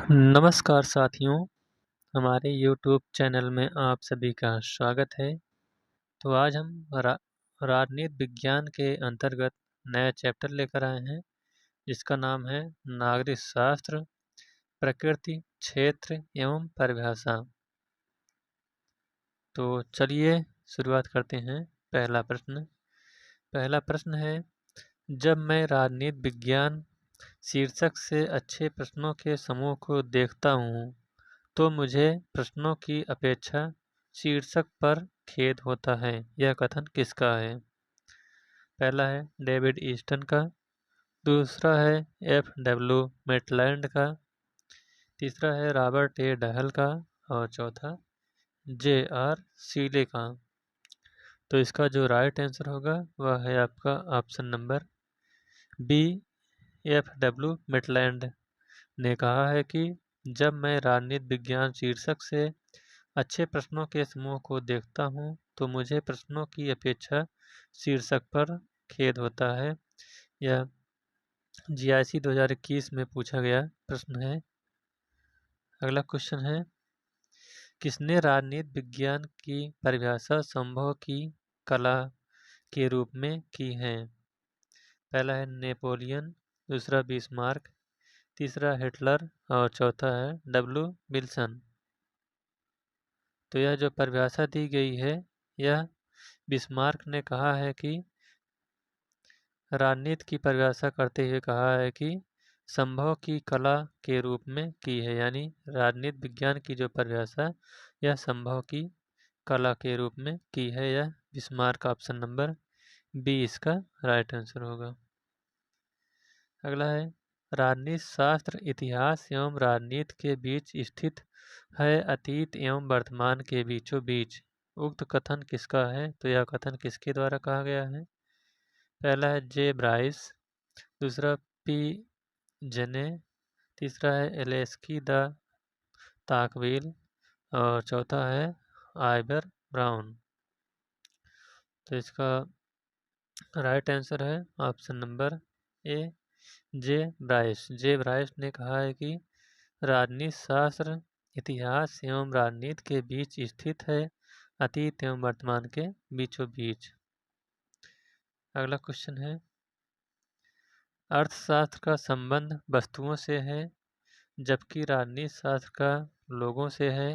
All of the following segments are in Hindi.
नमस्कार साथियों, हमारे यूट्यूब चैनल में आप सभी का स्वागत है। तो आज हम राजनीति विज्ञान के अंतर्गत नया चैप्टर लेकर आए हैं, जिसका नाम है नागरिक शास्त्र, प्रकृति, क्षेत्र एवं परिभाषा। तो चलिए शुरुआत करते हैं। पहला प्रश्न है, जब मैं राजनीति विज्ञान शीर्षक से अच्छे प्रश्नों के समूह को देखता हूँ तो मुझे प्रश्नों की अपेक्षा शीर्षक पर खेद होता है। यह कथन किसका है? पहला है डेविड ईस्टन का, दूसरा है F.W. मेटलैंड का, तीसरा है रॉबर्ट ए डहल का और चौथा J.R. सीले का। तो इसका जो राइट आंसर होगा वह है आपका option number B, F.W. Maitland ने कहा है कि जब मैं राजनीति विज्ञान शीर्षक से अच्छे प्रश्नों के समूह को देखता हूँ तो मुझे प्रश्नों की अपेक्षा शीर्षक पर खेद होता है। यह GIC 2021 में पूछा गया प्रश्न है। अगला क्वेश्चन है, किसने राजनीति विज्ञान की परिभाषा संभव की कला के रूप में की है? पहला है नेपोलियन, दूसरा बिस्मार्क, तीसरा हिटलर और चौथा है W. विल्सन। तो यह जो परिभाषा दी गई है, यह बिस्मार्क ने कहा है कि राजनीति की परिभाषा करते हुए कहा है कि संभव की कला के रूप में की है, यानी राजनीति विज्ञान की जो परिभाषा यह संभव की कला के रूप में की है। यह बिस्मार्क, ऑप्शन नंबर बी इसका राइट आंसर होगा। अगला है, राजनीति शास्त्र इतिहास एवं राजनीति के बीच स्थित है, अतीत एवं वर्तमान के बीचों बीच। उक्त कथन किसका है? तो यह कथन किसके द्वारा कहा गया है? पहला है J. ब्राइस, दूसरा P. जने, तीसरा है एलेस्की द ताकविल और चौथा है आइबर ब्राउन। तो इसका राइट आंसर है ऑप्शन नंबर ए, J. ब्राइस। J. ब्राइस ने कहा है कि राजनीति शास्त्र इतिहास एवं राजनीति के बीच स्थित है, अतीत एवं वर्तमान के बीचों बीच। अगला क्वेश्चन है, अर्थशास्त्र का संबंध वस्तुओं से है जबकि राजनीति शास्त्र का लोगों से है।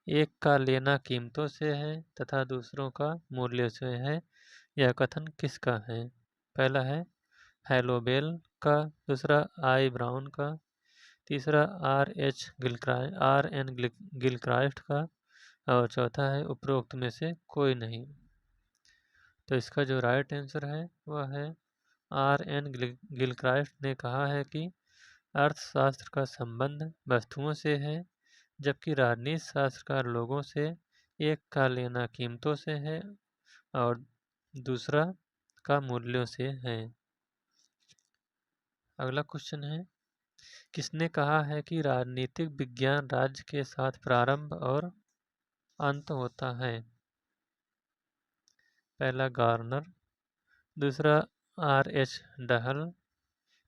एक का लेना कीमतों से है तथा दूसरों का मूल्यों से है। यह कथन किसका है? पहला है हैलोबेल का, दूसरा आई ब्राउन का, तीसरा R.N. गिलक्राइस्ट का और चौथा है उपरोक्त में से कोई नहीं। तो इसका जो राइट आंसर है वह है R.N. गिलक्राइस्ट ने कहा है कि अर्थशास्त्र का संबंध वस्तुओं से है जबकि राजनीति शास्त्र का लोगों से, एक का लेना कीमतों से है और दूसरा का मूल्यों से है। अगला क्वेश्चन है, किसने कहा है कि राजनीतिक विज्ञान राज्य के साथ प्रारंभ और अंत होता है? पहला गार्नर, दूसरा R.H. डहल,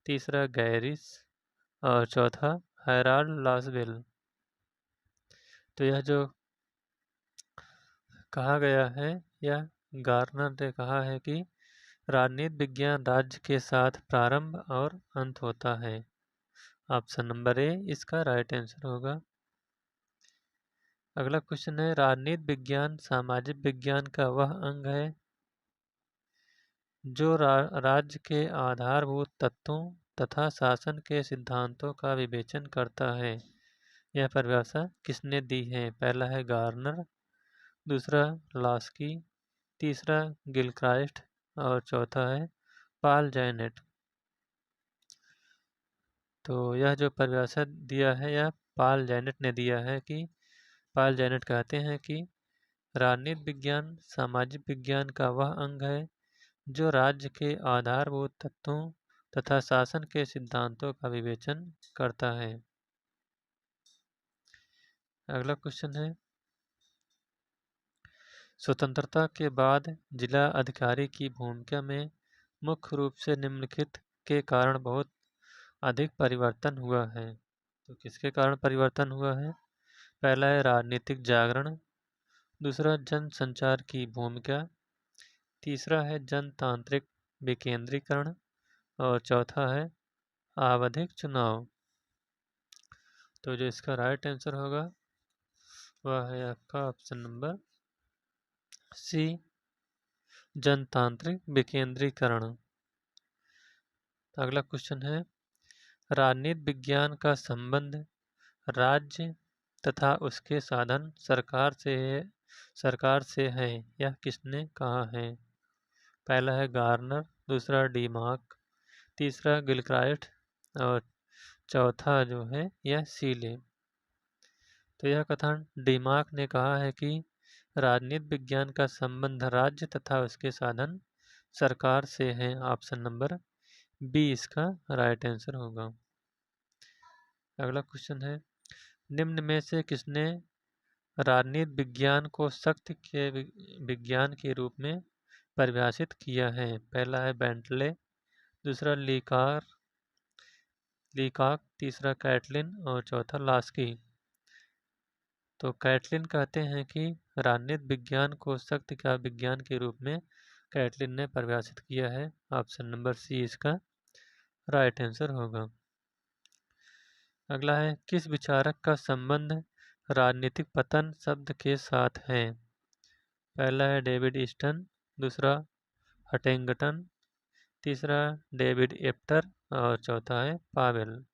तीसरा गैरिस और चौथा हैराल्ड लासवेल। तो यह जो कहा गया है, यह गार्नर ने कहा है कि राजनीति विज्ञान राज्य के साथ प्रारंभ और अंत होता है। ऑप्शन नंबर ए इसका राइट आंसर होगा। अगला क्वेश्चन है, राजनीति विज्ञान सामाजिक विज्ञान का वह अंग है जो राज्य के आधारभूत तत्वों तथा शासन के सिद्धांतों का विवेचन करता है। यह परिभाषा किसने दी है? पहला है गार्नर, दूसरा लास्की, तीसरा गिलक्राइस्ट और चौथा है पाल जैनेट। तो यह जो परिभाषा दिया है यह पाल जैनेट ने दिया है कि पाल जैनेट कहते हैं कि राजनीति विज्ञान सामाजिक विज्ञान का वह अंग है जो राज्य के आधारभूत तत्वों तथा शासन के सिद्धांतों का विवेचन करता है। अगला क्वेश्चन है, स्वतंत्रता के बाद जिला अधिकारी की भूमिका में मुख्य रूप से निम्नलिखित के कारण बहुत अधिक परिवर्तन हुआ है। तो किसके कारण परिवर्तन हुआ है? पहला है राजनीतिक जागरण, दूसरा जन संचार की भूमिका, तीसरा है जनतांत्रिक विकेंद्रीकरण और चौथा है आवधिक चुनाव। तो जो इसका राइट आंसर होगा वह है आपका ऑप्शन नंबर सी, जनतांत्रिक विकेंद्रीकरण। अगला क्वेश्चन है, राजनीति विज्ञान का संबंध राज्य तथा उसके साधन सरकार से है, यह किसने कहा है? पहला है गार्नर, दूसरा डीमार्क, तीसरा गिलक्राइस्ट और चौथा जो है यह सीले। तो यह कथन डीमार्क ने कहा है कि राजनीति विज्ञान का संबंध राज्य तथा उसके साधन सरकार से है। ऑप्शन नंबर बी इसका राइट आंसर होगा। अगला क्वेश्चन है, निम्न में से किसने राजनीति विज्ञान को शक्ति के विज्ञान के रूप में परिभाषित किया है? पहला है बेंटले, दूसरा लीकॉक, तीसरा कैटलिन और चौथा लास्की। तो कैटलिन कहते हैं कि राजनीति विज्ञान को शक्ति का विज्ञान के रूप में कैटलिन ने परिभाषित किया है। ऑप्शन नंबर सी इसका राइट आंसर होगा। अगला है, किस विचारक का संबंध राजनीतिक पतन शब्द के साथ है? पहला है डेविड ईस्टन, दूसरा हटिंगटन, तीसरा डेविड एप्टर और चौथा है पावेल।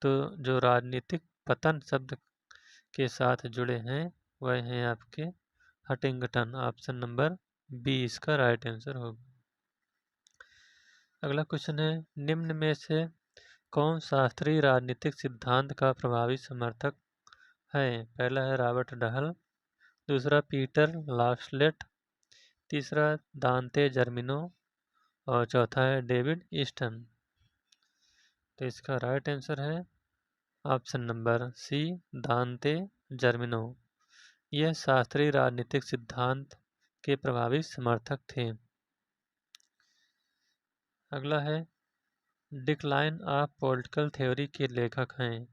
तो जो राजनीतिक पतन शब्द के साथ जुड़े हैं वह हैं आपके हटिंगटन। ऑप्शन नंबर बी इसका राइट आंसर होगा। अगला क्वेश्चन है, निम्न में से कौन शास्त्रीय राजनीतिक सिद्धांत का प्रभावी समर्थक है? पहला है रॉबर्ट डहल, दूसरा पीटर लास्लेट, तीसरा दांते जर्मिनो और चौथा है डेविड ईस्टन। तो इसका राइट आंसर है option number C, Dante Germino. यह शास्त्रीय राजनीतिक सिद्धांत के प्रभावी समर्थक थे। अगला है, डिक्लाइन ऑफ पॉलिटिकल थ्योरी के लेखक हैं।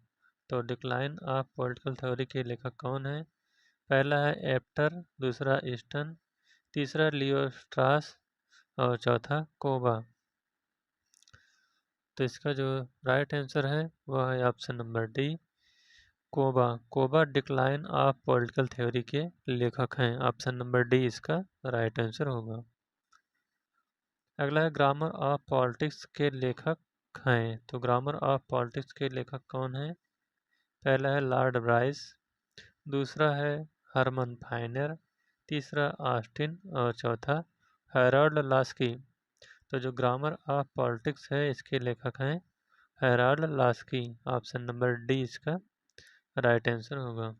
तो डिक्लाइन ऑफ पॉलिटिकल थ्योरी के लेखक कौन है? पहला है एप्टर, दूसरा ईस्टन, तीसरा लियो स्ट्रास और चौथा कोबा। तो इसका जो राइट आंसर है वह है option number D, Cobban. Cobban decline of political theory के लेखक हैं। ऑप्शन नंबर डी इसका राइट आंसर होगा। अगला है, ग्रामर ऑफ पॉलिटिक्स के लेखक हैं। तो ग्रामर ऑफ पॉलिटिक्स के लेखक कौन हैं? पहला है लॉर्ड ब्राइस, दूसरा है हरमन फाइनर, तीसरा ऑस्टिन और चौथा हेराल्ड लास्की। तो जो ग्रामर ऑफ पॉलिटिक्स है इसके लेखक हैं Herald Laski. Option number D इसका राइट आंसर होगा।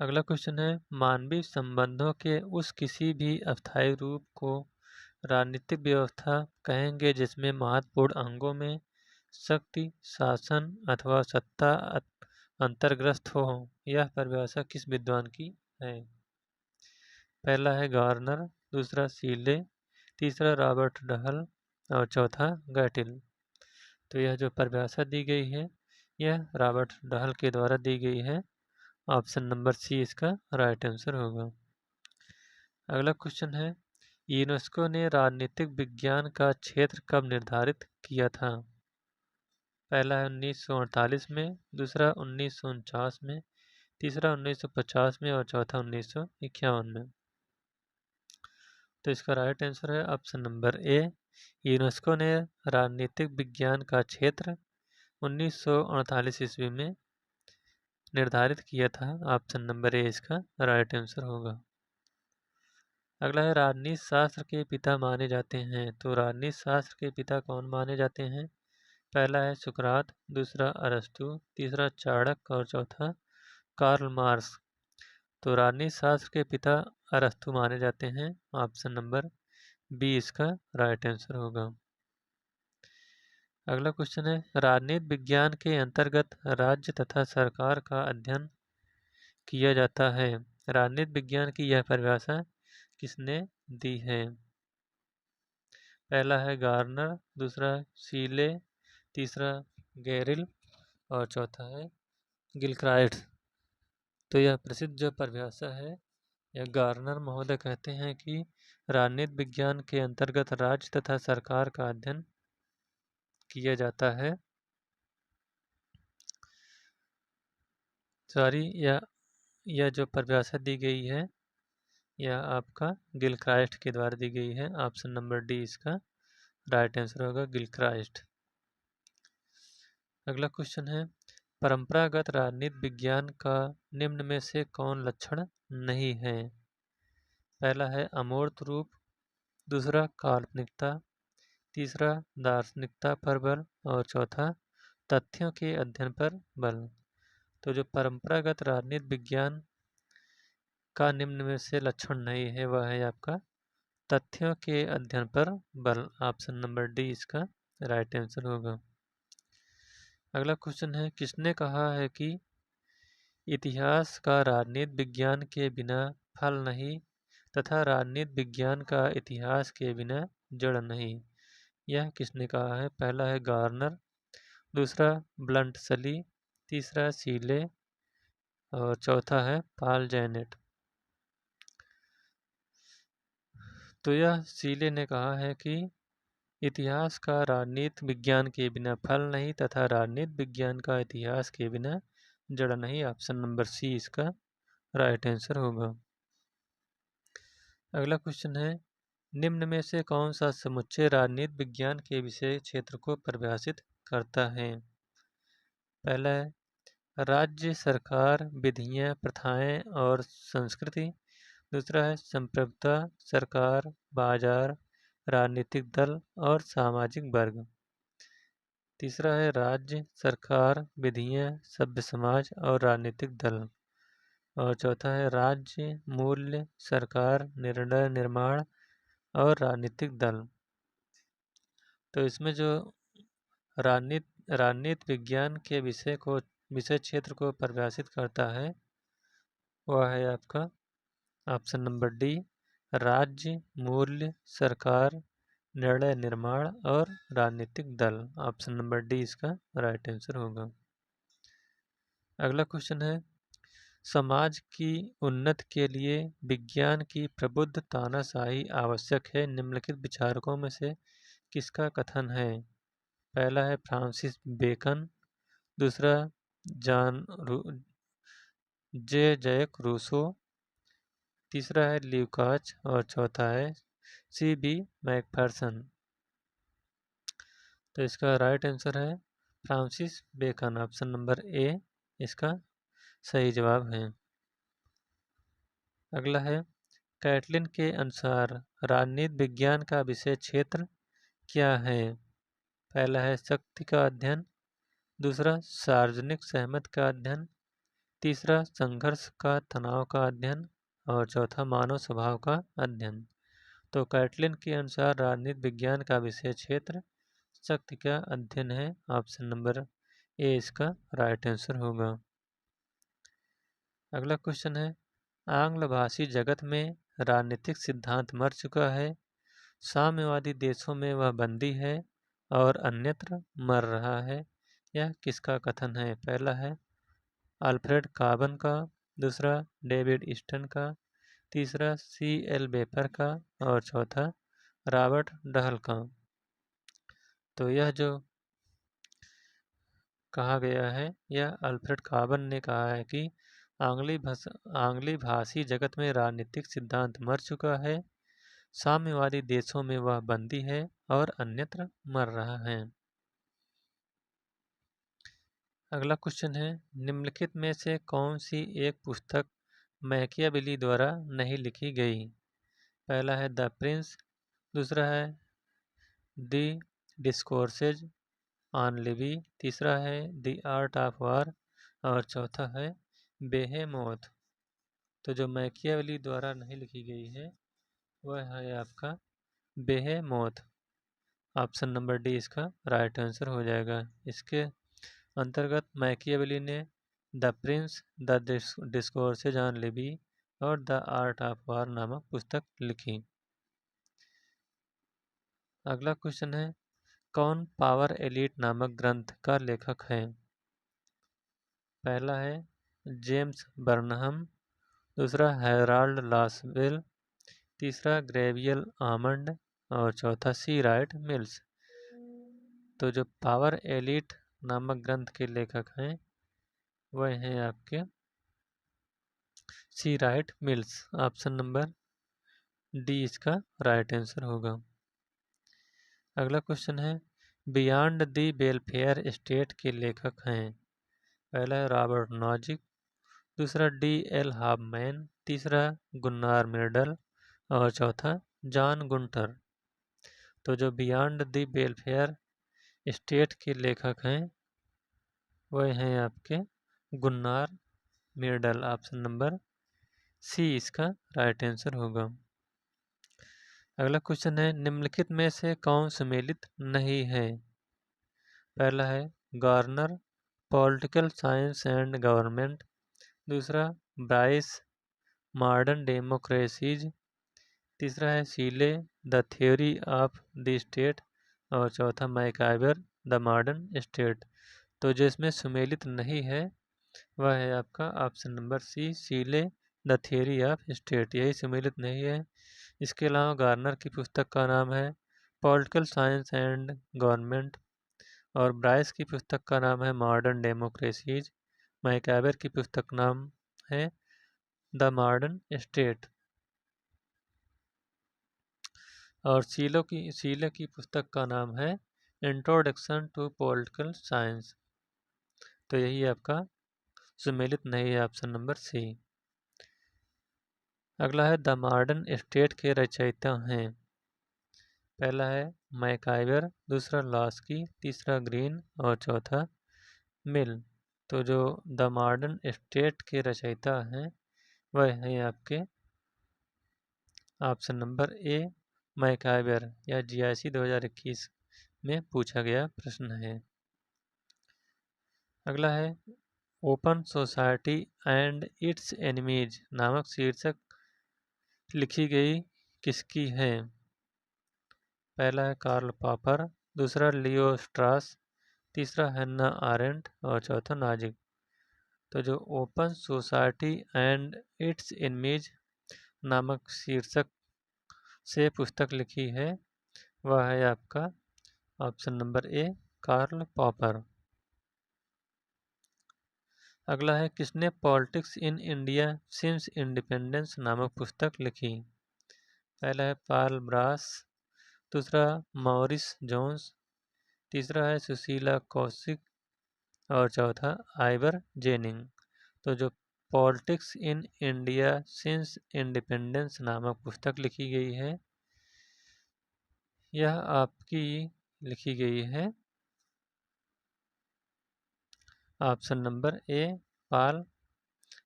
अगला क्वेश्चन है, मानवीय संबंधों के उस किसी भी अस्थायी रूप को राजनीतिक व्यवस्था कहेंगे जिसमें महत्वपूर्ण अंगों में शक्ति, शासन अथवा सत्ता अंतर्ग्रस्त हो। यह परिभाषा किस विद्वान की है? पहला है गार्नर, दूसरा सीले, तीसरा रॉबर्ट डहल और चौथा गैटिल। तो यह जो परिभाषा दी गई है यह रॉबर्ट डहल के द्वारा दी गई है। ऑप्शन नंबर सी इसका राइट आंसर होगा। अगला क्वेश्चन है, यूनेस्को ने राजनीतिक विज्ञान का क्षेत्र कब निर्धारित किया था? पहला है 1948 में, दूसरा 1949 में, तीसरा 1950 में और चौथा 1951 में। तो इसका राइट आंसर है ऑप्शन नंबर ए, यूनेस्को ने राजनीतिक विज्ञान का क्षेत्र 1948 ईस्वी में निर्धारित किया था। ऑप्शन नंबर ए इसका राइट आंसर होगा। अगला है, राजनीति शास्त्र के पिता माने जाते हैं। तो राजनीति शास्त्र के पिता कौन माने जाते हैं? पहला है सुकरात, दूसरा अरस्तु, तीसरा चाणक्य और चौथा कार्ल मार्क्स। तो राजनीति शास्त्र के पिता अरस्तु माने जाते हैं। ऑप्शन नंबर बी इसका राइट आंसर होगा। अगला क्वेश्चन है, राजनीति विज्ञान के अंतर्गत राज्य तथा सरकार का अध्ययन किया जाता है। राजनीति विज्ञान की यह परिभाषा किसने दी है? पहला है गार्नर, दूसरा सीले, तीसरा गैरिल और चौथा है गिलक्राइट्स। तो यह प्रसिद्ध जो परिभाषा है, यह गार्नर महोदय कहते हैं कि राजनीति विज्ञान के अंतर्गत राज्य तथा सरकार का अध्ययन किया जाता है। सॉरी, यह जो परिभाषा दी गई है यह आपका गिलक्राइस्ट के द्वारा दी गई है। ऑप्शन नंबर डी इसका राइट आंसर होगा, गिलक्राइस्ट। अगला क्वेश्चन है, परंपरागत राजनीति विज्ञान का निम्न में से कौन लक्षण नहीं है? पहला है अमूर्त रूप, दूसरा काल्पनिकता, तीसरा दार्शनिकता पर बल और चौथा तथ्यों के अध्ययन पर बल। तो जो परंपरागत राजनीति विज्ञान का निम्न में से लक्षण नहीं है वह है आपका तथ्यों के अध्ययन पर बल। ऑप्शन नंबर डी इसका राइट आंसर होगा। अगला क्वेश्चन है, किसने कहा है कि इतिहास का राजनीति विज्ञान के बिना फल नहीं तथा राजनीति विज्ञान का इतिहास के बिना जड़ नहीं? यह किसने कहा है? पहला है गार्नर, दूसरा ब्लंटसली, तीसरा सीले और चौथा है पॉल जेनेट। तो यह सीले ने कहा है कि इतिहास का राजनीति विज्ञान के बिना फल नहीं तथा राजनीति विज्ञान का इतिहास के बिना जड़ नहीं। ऑप्शन नंबर सी इसका राइट आंसर होगा। अगला क्वेश्चन है, निम्न में से कौन सा समुच्चय राजनीति विज्ञान के विषय क्षेत्र को परिभाषित करता है? पहला है राज्य, सरकार, विधियाँ, प्रथाएं और संस्कृति, दूसरा है संप्रभुता, सरकार, बाजार, राजनीतिक दल और सामाजिक वर्ग, तीसरा है राज्य, सरकार, विधियाँ, सभ्य समाज और राजनीतिक दल, और चौथा है राज्य, मूल्य, सरकार, निर्णय निर्माण और राजनीतिक दल। तो इसमें जो राजनीति विज्ञान के विषय क्षेत्र को परिभाषित करता है वह है आपका ऑप्शन नंबर डी, राज्य, मूल्य, सरकार, निर्णय निर्माण और राजनीतिक दल। ऑप्शन नंबर डी इसका राइट आंसर होगा। अगला क्वेश्चन है, समाज की उन्नति के लिए विज्ञान की प्रबुद्ध तानाशाही आवश्यक है, निम्नलिखित विचारकों में से किसका कथन है? पहला है फ्रांसिस बेकन, दूसरा जॉन जैक रूसो, तीसरा है ल्यूकाच और चौथा है C.B. मैकफर्सन। तो इसका राइट आंसर है Francis Bacon. Option number A इसका सही जवाब है। अगला है, कैटलिन के अनुसार राजनीति विज्ञान का विषय क्षेत्र क्या है? पहला है शक्ति का अध्ययन, दूसरा सार्वजनिक सहमति का अध्ययन, तीसरा संघर्ष का तनाव का अध्ययन और चौथा मानव स्वभाव का अध्ययन। तो कैटलिन के अनुसार राजनीति विज्ञान का विषय क्षेत्र शक्ति का अध्ययन है। ऑप्शन नंबर ए इसका राइट आंसर होगा। अगला क्वेश्चन है, आंग्ल भाषी जगत में राजनीतिक सिद्धांत मर चुका है, साम्यवादी देशों में वह बंदी है और अन्यत्र मर रहा है। यह किसका कथन है? पहला है अल्फ्रेड काबन का, दूसरा डेविड ईस्टन का, तीसरा C.L. बेपर का और चौथा रॉबर्ट डहल का। तो यह जो कहा गया है यह अल्फ्रेड काबन ने कहा है कि आंग्ली भाषी जगत में राजनीतिक सिद्धांत मर चुका है, साम्यवादी देशों में वह बंदी है और अन्यत्र मर रहा है। अगला क्वेश्चन है, निम्नलिखित में से कौन सी एक पुस्तक मैकियावेली द्वारा नहीं लिखी गई? पहला है द प्रिंस, दूसरा है द डिस्कोर्सेज ऑन लिबी, तीसरा है द आर्ट ऑफ वार और चौथा है बेहेमोथ। तो जो मैकियावेली द्वारा नहीं लिखी गई है वह है आपका बेहेमोथ। ऑप्शन नंबर डी इसका राइट आंसर हो जाएगा। इसके अंतर्गत मैकियावेली ने the Prince, the discourses on Libby और द आर्ट ऑफ वार नामक पुस्तक लिखी। अगला क्वेश्चन है, कौन पावर एलीट नामक ग्रंथ का लेखक है? पहला है जेम्स बर्नहम, दूसरा हेराल्ड लासवेल, तीसरा ग्रेवियल आमंड और चौथा सी राइट मिल्स। तो जो पावर एलीट नामक ग्रंथ के लेखक हैं वह हैं आपके C Wright Mills. Option number D इसका राइट आंसर होगा। अगला क्वेश्चन है बियॉन्ड द वेलफेयर स्टेट के लेखक हैं। पहला है रॉबर्ट नॉजिक, दूसरा डी एल हाफमैन, तीसरा गुन्नार मिर्डल और चौथा जॉन गुंटर। तो जो बियॉन्ड द वेलफेयर स्टेट के लेखक हैं वह हैं आपके Gunnar Myrdal. Option number C इसका राइट आंसर होगा। अगला क्वेश्चन है निम्नलिखित में से कौन सम्मिलित नहीं है? पहला है Garner, political science and government, दूसरा ब्राइस, मॉडर्न डेमोक्रेसीज, तीसरा है Seeley, the theory of the state और चौथा मैकाइवर, द मॉडर्न स्टेट। तो जो इसमें सम्मिलित नहीं है वह है आपका option number C, Seeley, the theory of state, यही सम्मिलित नहीं है। इसके अलावा गार्नर की पुस्तक का नाम है पॉलिटिकल साइंस एंड गवर्नमेंट और ब्राइस की पुस्तक का नाम है मॉडर्न डेमोक्रेसीज। मैकाइवर की पुस्तक नाम है द मॉडर्न स्टेट और शीले की पुस्तक का नाम है इंट्रोडक्शन टू पॉलिटिकल साइंस। तो यही आपका सम्मिलित नहीं है, ऑप्शन नंबर सी। अगला है द मॉडर्न स्टेट के रचयिता हैं। पहला है मैकाइवर, दूसरा लॉस्की, तीसरा ग्रीन और चौथा मिल। तो जो द मॉडर्न स्टेट के रचयिता हैं वह हैं आपके ऑप्शन नंबर ए मैकाइवर, या जीआईसी 2021 में पूछा गया प्रश्न है। अगला है open society and its enemies नामक शीर्षक लिखी गई किसकी है? पहला है कार्ल पॉपर, दूसरा लियो स्ट्रास, तीसरा हन्ना आरेंट और चौथा नाजिक। तो जो open society and its enemies नामक शीर्षक से पुस्तक लिखी है वह है आपका option number A Karl Popper. अगला है किसने politics in India since independence नामक पुस्तक लिखी? पहला है पॉल ब्रास, दूसरा मॉरिस जोन्स, तीसरा है सुशीला कौशिक और चौथा आइवर जेनिंग। तो जो politics in India since independence नामक पुस्तक लिखी गई है यह आपकी लिखी गई है ऑप्शन नंबर ए पॉल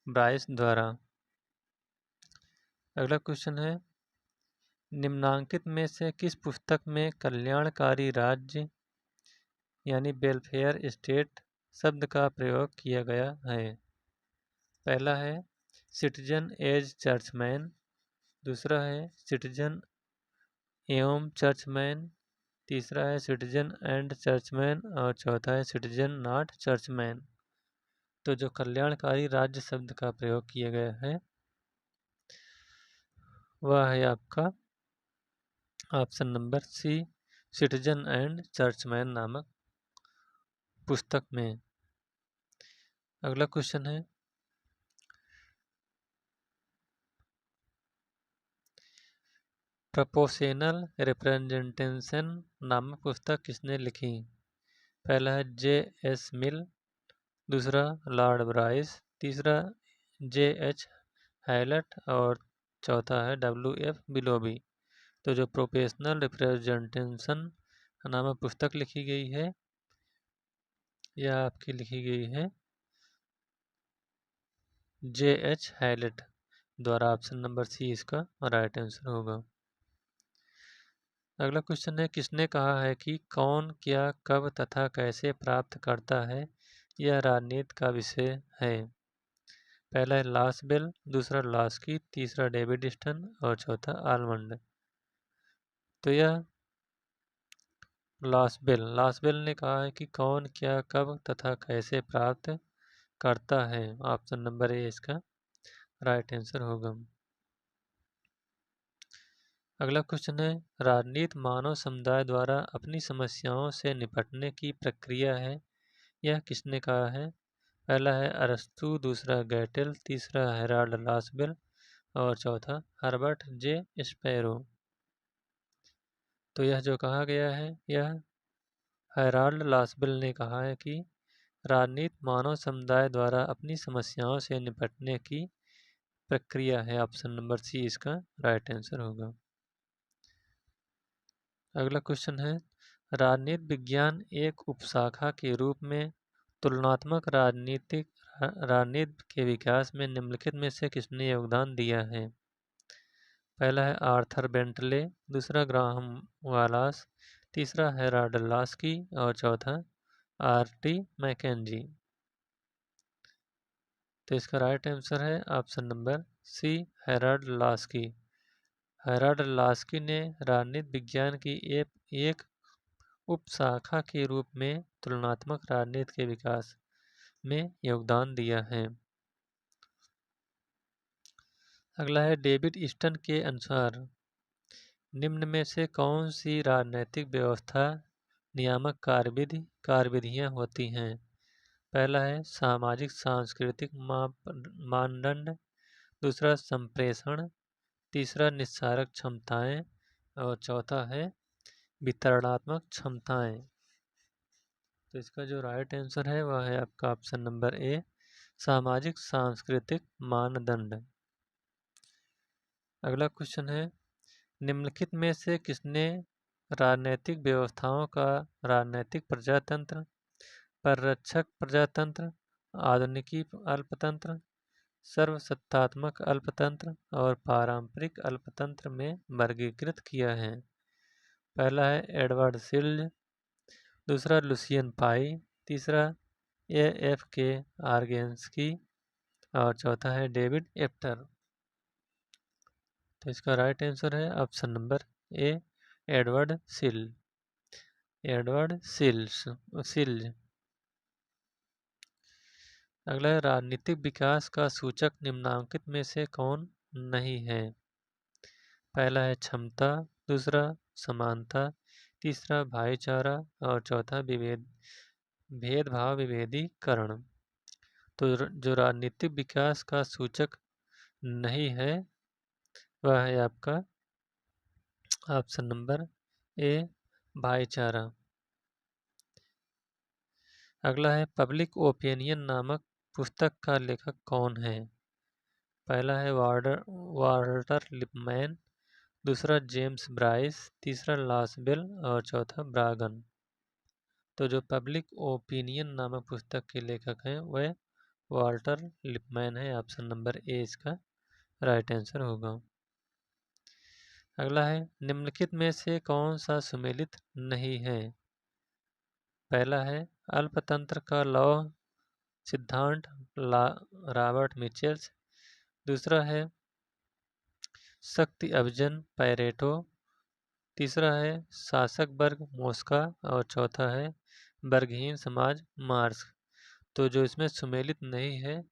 ब्राइस द्वारा। अगला क्वेश्चन है निम्नांकित में से किस पुस्तक में कल्याणकारी राज्य यानी वेलफेयर स्टेट शब्द का प्रयोग किया गया है? पहला है सिटीजन एज चर्चमैन, दूसरा है सिटीजन एवं चर्चमैन, तीसरा है सिटीजन एंड चर्चमैन और चौथा है सिटीजन नॉट चर्चमैन। तो जो कल्याणकारी राज्य शब्द का प्रयोग किया गया है वह है आपका option number C citizen and churchman नामक पुस्तक में। अगला क्वेश्चन है प्रोपोर्शनल रिप्रेजेंटेशन नामक पुस्तक किसने लिखी? पहला है जे एस मिल, दूसरा लॉर्ड ब्राइस, तीसरा जे एच हैलट और चौथा है डब्ल्यू एफ बिलोबी। तो जो प्रोपोर्शनल रिप्रेजेंटेशन नामक पुस्तक लिखी गई है यह आपकी लिखी गई है जे एच हैलट द्वारा। ऑप्शन नंबर सी इसका राइट आंसर होगा। अगला क्वेश्चन है किसने कहा है कि कौन क्या कब तथा कैसे प्राप्त करता है यह राजनीति का विषय है? पहला है लॉसबेल, दूसरा लॉस्की, तीसरा डेविड स्टन और चौथा आलमंड। तो यह लासबेल ने कहा है कि कौन, क्या, कब तथा कैसे प्राप्त करता है। ऑप्शन नंबर ए इसका राइट आंसर होगा। अगला क्वेश्चन है, राजनीति मानव समुदाय द्वारा अपनी समस्याओं से निपटने की प्रक्रिया है, यह किसने कहा है? पहला है अरस्तु, दूसरा गैटेल, तीसरा हेराल्ड लासबेल और चौथा हर्बर्ट जे स्पैरो। तो यह जो कहा गया है, यह हेराल्ड लासबेल ने कहा है कि राजनीति मानव समुदाय द्वारा अपनी समस्याओं से निपटने की प्रक्रिया है। ऑप्शन नंबर सी इसका राइट आंसर होगा। अगला क्वेश्चन है, राजनीति विज्ञान एक उपशाखा के रूप में तुलनात्मक राजनीति के विकास में निम्नलिखित में से किसने योगदान दिया है? पहला है आर्थर बेंटले, दूसरा ग्राहम वालास, तीसरा हेराल्ड लास्की और चौथा आर.टी. मैकेंजी। तो इसका राइट आंसर है option number C, Harold Laski. Harold Laski ने राजनीति विज्ञान की एक उपशाखा के रूप में तुलनात्मक राजनीति के विकास में योगदान दिया है। अगला है, डेविड ईस्टन के अनुसार निम्न में से कौन सी राजनीतिक व्यवस्था नियामक कार्यविधियां होती हैं? पहला है सामाजिक सांस्कृतिक मानदंड, दूसरा संप्रेषण, तीसरा निस्सारक क्षमताएं और चौथा है वितरणात्मक क्षमताएं। तो इसका जो राइट आंसर है वह है आपका ऑप्शन नंबर ए, सामाजिक सांस्कृतिक मानदंड। अगला क्वेश्चन है, निम्नलिखित में से किसने राजनैतिक व्यवस्थाओं का राजनैतिक प्रजातंत्र, पररक्षक प्रजातंत्र, आधुनिकी अल्पतंत्र, सर्वसत्तात्मक अल्पतंत्र और पारंपरिक अल्पतंत्र में वर्गीकृत किया है? पहला है एडवर्ड सिल्ज, दूसरा लुसियन पाई, तीसरा ए.एफ.के. आर्गेन्स्की और चौथा है डेविड एप्टर। तो इसका राइट आंसर है ऑप्शन नंबर ए, एडवर्ड सिल्ज। अगला है, राजनीतिक विकास का सूचक निम्नांकित में से कौन नहीं है? पहला है क्षमता, दूसरा समानता, तीसरा भाईचारा और चौथा भेदभाव विभेदीकरण। तो जो राजनीतिक विकास का सूचक नहीं है वह है आपका ऑप्शन नंबर ए, भाईचारा। अगला है, पब्लिक ओपिनियन नामक पुस्तक का लेखक कौन है? पहला है वाल्टर लिपमैन, दूसरा जेम्स ब्राइस, तीसरा लासबेल और चौथा ब्रागन। तो जो पब्लिक ओपिनियन नामक पुस्तक के लेखक हैं वह वाल्टर लिपमैन है। ऑप्शन नंबर ए इसका राइट आंसर होगा। अगला है, निम्नलिखित में से कौन सा सुमेलित नहीं है? पहला है अल्पतंत्र का लौ सिद्धांत, रॉबर्ट मिचेल्स, दूसरा है शक्ति अभिजन, पैरेटो, तीसरा है शासक वर्ग, मोस्का और चौथा है वर्गहीन समाज, मार्क्स। तो जो इसमें सुमेलित नहीं है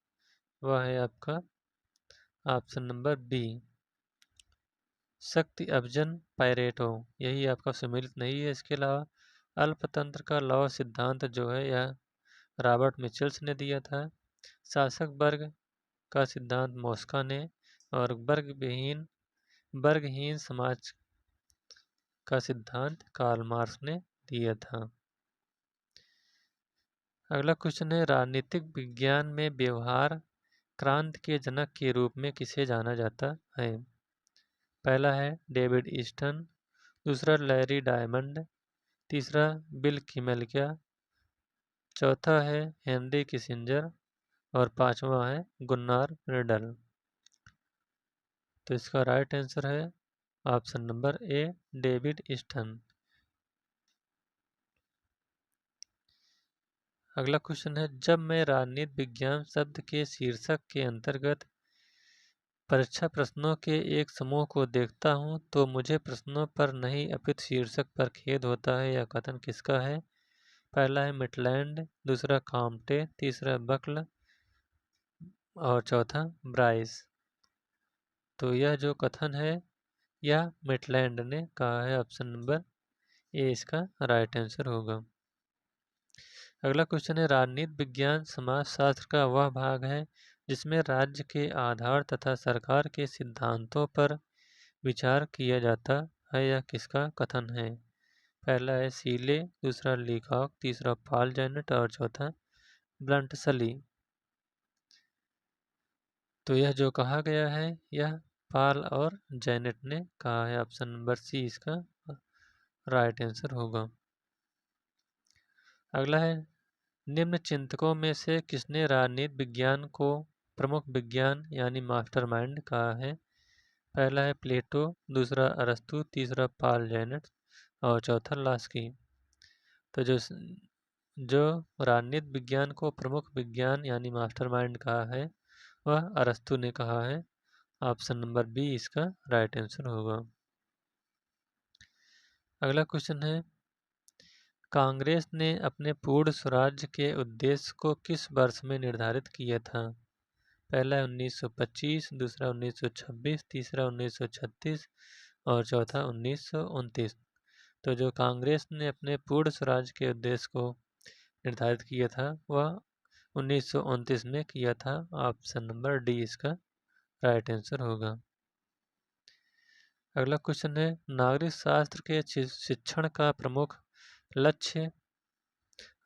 वह है आपका ऑप्शन नंबर बी, शक्ति अभिजन, पैरेटो, यही आपका सुमेलित नहीं है। इसके अलावा अल्पतंत्र का लौ सिद्धांत जो है यह रॉबर्ट मिचेल्स ने दिया था, शासक वर्ग का सिद्धांत मोस्का ने और वर्गहीन समाज का सिद्धांत कार्ल मार्क्स ने दिया था। अगला क्वेश्चन है, राजनीतिक विज्ञान में व्यवहार क्रांति के जनक के रूप में किसे जाना जाता है? पहला है डेविड ईस्टन, दूसरा लैरी डायमंड, तीसरा बिल किमेल्क्या, चौथा है हेनरी किसिंजर और पांचवा है गुन्नार रिडल। तो इसका राइट आंसर है option number A, David Easton. अगला क्वेश्चन है, जब मैं राजनीति विज्ञान शब्द के शीर्षक के अंतर्गत परीक्षा प्रश्नों के एक समूह को देखता हूँ तो मुझे प्रश्नों पर नहीं अपितु शीर्षक पर खेद होता है। यह कथन किसका है? पहला है मिटलैंड, दूसरा काम्टे, तीसरा बकल और चौथा ब्राइस। तो यह जो कथन है यह मिटलैंड ने कहा है। ऑप्शन नंबर ए इसका राइट आंसर होगा। अगला क्वेश्चन है, राजनीति विज्ञान समाजशास्त्र का वह भाग है जिसमें राज्य के आधार तथा सरकार के सिद्धांतों पर विचार किया जाता है। यह किसका कथन है? पहला है सीले, दूसरा लीकॉक, तीसरा पॉल जैनेट और चौथा ब्लंटसली। तो यह जो कहा गया है यह पॉल और जैनेट ने कहा है। ऑप्शन नंबर सी इसका राइट आंसर होगा। अगला है, निम्न चिंतकों में से किसने राजनीति विज्ञान को प्रमुख विज्ञान यानी मास्टरमाइंड कहा है? पहला है प्लेटो, दूसरा अरस्तु, तीसरा पॉल जैनेट और चौथा लास्की। तो जो राजनीति विज्ञान को प्रमुख विज्ञान यानी मास्टरमाइंड कहा है वह अरस्तु ने कहा है। ऑप्शन नंबर बी इसका राइट आंसर होगा। अगला क्वेश्चन है, कांग्रेस ने अपने पूर्ण स्वराज्य के उद्देश्य को किस वर्ष में निर्धारित किया था? पहला है 1925, दूसरा 1926, तीसरा 1936 और चौथा 1929। तो जो कांग्रेस ने अपने पूर्ण स्वराज्य के उद्देश्य को निर्धारित किया था वह 1929 में किया था। ऑप्शन नंबर डी इसका राइट आंसर होगा। अगला क्वेश्चन है, नागरिक शास्त्र के शिक्षण का प्रमुख लक्ष्य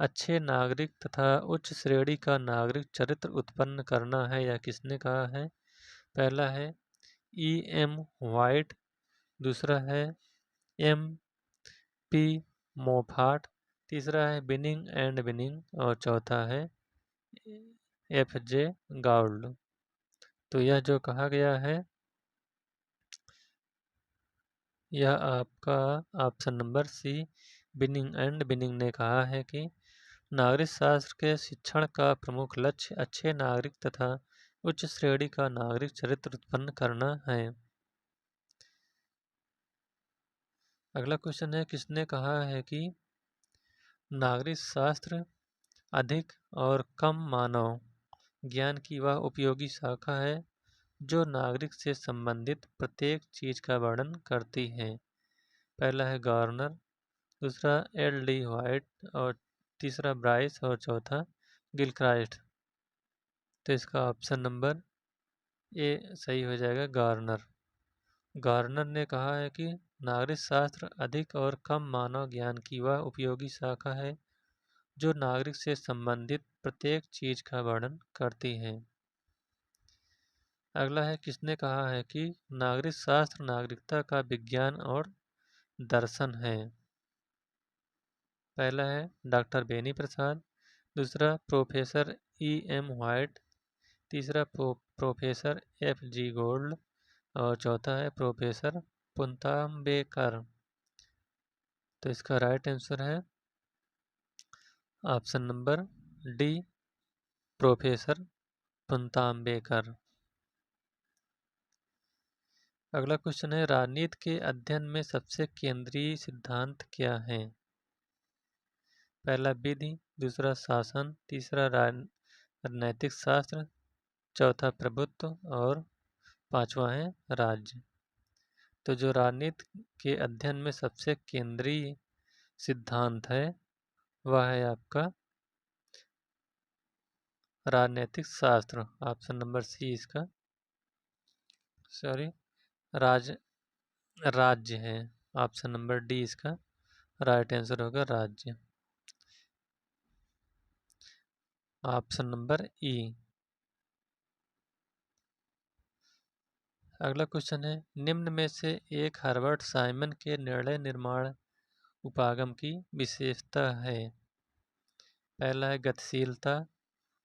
अच्छे नागरिक तथा उच्च श्रेणी का नागरिक चरित्र उत्पन्न करना है। यह किसने कहा है? पहला है E.M. व्हाइट, दूसरा है M.P. मोफाट, तीसरा है बिनिंग एंड बिनिंग और चौथा है F.J. गाउल्ड। तो यह जो कहा गया है यह आपका ऑप्शन नंबर सी बिनिंग एंड बिनिंग ने कहा है कि नागरिक शास्त्र के शिक्षण का प्रमुख लक्ष्य अच्छे नागरिक तथा उच्च श्रेणी का नागरिक चरित्र उत्पन्न करना है। अगला क्वेश्चन है, किसने कहा है कि नागरिक शास्त्र अधिक और कम मानव ज्ञान की वह उपयोगी शाखा है जो नागरिक से संबंधित प्रत्येक चीज का वर्णन करती है? पहला है गार्नर, दूसरा L.D. व्हाइट और तीसरा ब्राइस और चौथा गिलक्राइस्ट। तो इसका ऑप्शन नंबर ए सही हो जाएगा, गार्नर। गार्नर ने कहा है कि नागरिक शास्त्र अधिक और कम मानव ज्ञान की वह उपयोगी शाखा है जो नागरिक से संबंधित प्रत्येक चीज का वर्णन करती है। अगला है, किसने कहा है कि नागरिक शास्त्र नागरिकता का विज्ञान और दर्शन है? पहला है डॉक्टर बेनी प्रसाद, दूसरा प्रोफेसर E.M. व्हाइट, तीसरा प्रोफेसर F.G. गोल्ड और चौथा है प्रोफेसर पुंतांबेकर। तो इसका राइट आंसर है ऑप्शन नंबर डी प्रोफेसर पुंतांबेकर। अगला क्वेश्चन है, राजनीति के अध्ययन में सबसे केंद्रीय सिद्धांत क्या है? पहला विधि, दूसरा शासन, तीसरा राजनैतिक शास्त्र, चौथा प्रभुत्व और पांचवा है राज्य। तो जो राजनीति के अध्ययन में सबसे केंद्रीय सिद्धांत है वह है आपका राजनैतिक शास्त्र। ऑप्शन नंबर सी इसका राज्य है। ऑप्शन नंबर डी इसका राइट आंसर होगा, राज्य। ऑप्शन नंबर ई। अगला क्वेश्चन है, निम्न में से एक हर्बर्ट साइमन के निर्णय निर्माण उपागम की विशेषता है? पहला है गतिशीलता,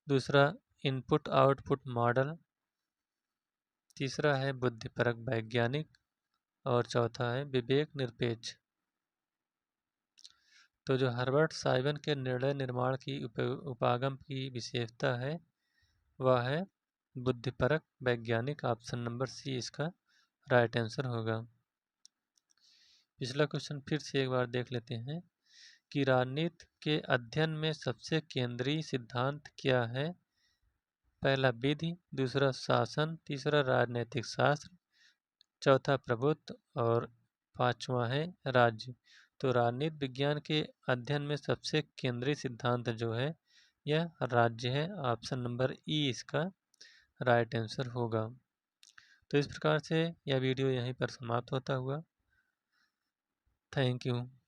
दूसरा इनपुट आउटपुट मॉडल, तीसरा है बुद्धिपरक वैज्ञानिक और चौथा है विवेक निरपेक्ष। तो जो हर्बर्ट साइमन के निर्णय निर्माण की उपागम की विशेषता है वह है बुद्धिपरक वैज्ञानिक, ऑप्शन नंबर सी इसका राइट आंसर होगा। पिछला क्वेश्चन फिर से एक बार देख लेते हैं कि राजनीति के अध्ययन में सबसे केंद्रीय सिद्धांत क्या है। पहला विधि, दूसरा शासन, तीसरा राजनीतिक शास्त्र, चौथा प्रभुत्व और पांचवा है राज्य। तो राजनीति विज्ञान के अध्ययन में सबसे केंद्रीय सिद्धांत जो है यह राज्य है। ऑप्शन नंबर ई इसका राइट आंसर होगा। तो इस प्रकार से यह वीडियो यहीं पर समाप्त होता हुआ। Thank you.